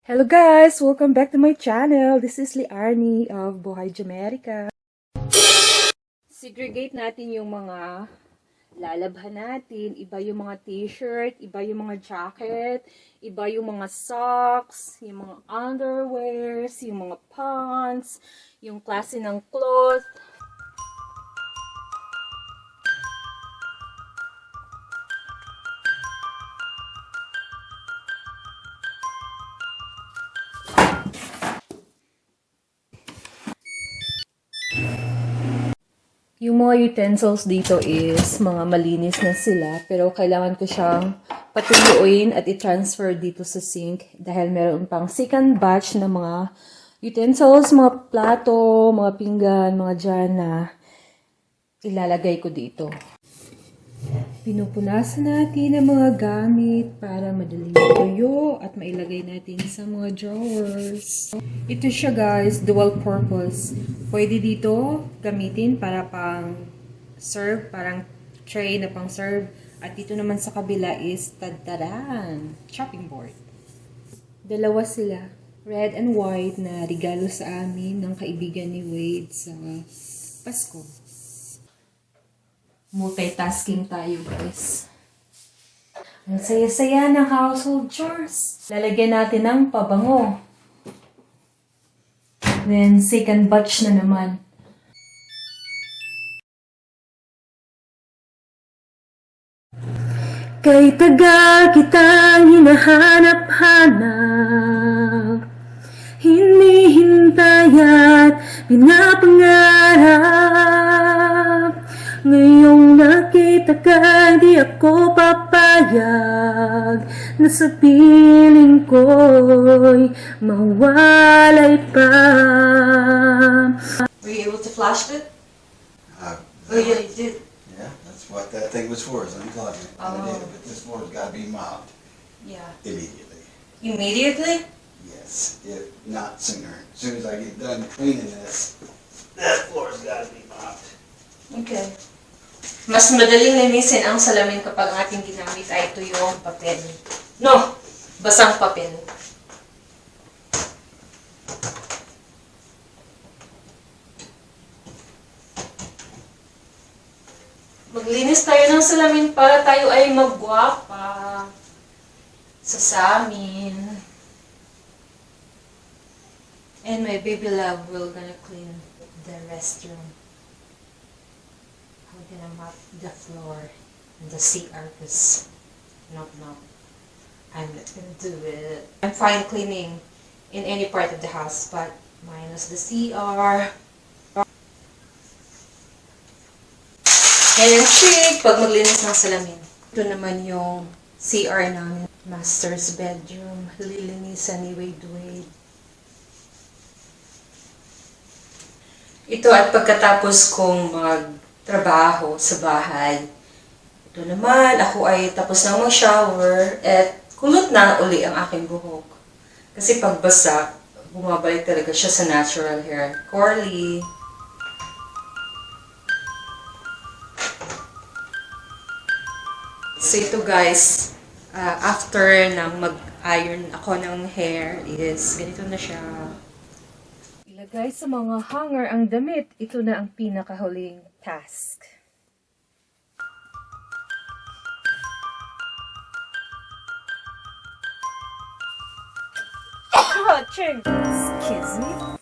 Hello guys! Welcome back to my channel. This is Learni of Buhay Jumerika. Segregate natin yung mga lalabhan natin. Iba yung mga t-shirt, iba yung mga jacket, iba yung mga socks, yung mga underwears, yung mga pants, yung klase ng cloth. Yung mga utensils dito is mga malinis na sila, pero kailangan ko siyang patuyuin at i-transfer dito sa sink dahil meron pang second batch na mga utensils, mga plato, mga pinggan, mga dyan na ilalagay ko dito. Pinupunasan natin ang mga gamit para madaling tuyo at mailagay natin sa mga drawers. Ito siya guys, dual purpose. Pwede dito gamitin para pang serve, parang tray na pang serve. At dito naman sa kabila is tadaran, chopping board. Dalawa sila, red and white, na regalo sa amin ng kaibigan ni Wade sa Pasko. Multitasking tayo guys. Ang saya-saya ng household chores. Lalagyan natin ng pabango. Then, second batch na naman. Kay tagal kitang hinahanap-hanap, hinihintay at pinapangarap. Ngayong nakita ka, di ako papayag na sa piling ko'y mawalay pa. Were you able to flash it? Oh, yeah, you did. Yeah, that's what that thing was for, is unclogging. I did, but this board's got to be mopped Yeah. immediately. Immediately? Yes, if not sooner. As soon as I get done cleaning this, that floor's got to be mopped. Okay. Mas madaling linisin ang salamin kapag ating ginamit ay tuyong papel. No! Basang papel. Maglinis tayo ng salamin para tayo ay magwapa sa samin. And my baby love will gonna clean the restroom. I'm gonna mop the floor and the CR because no, I'm not gonna do it. I'm fine cleaning in any part of the house but minus the CR. And yung trick, pag maglinis ng salamin. Ito naman yung CR namin. Master's bedroom. Lilinisan ni Wade. Ito at pagkatapos kong magtrabaho sa bahay. Ito naman, ako ay tapos na mag-shower at kulot na uli ang aking buhok. Kasi pag basa, bumabalik talaga siya sa natural hair. Curly. So ito guys, after nang mag-iron ako ng hair is ganito na siya. Ilagay sa mga hanger ang damit. Ito na ang pinakahuling task. Excuse me.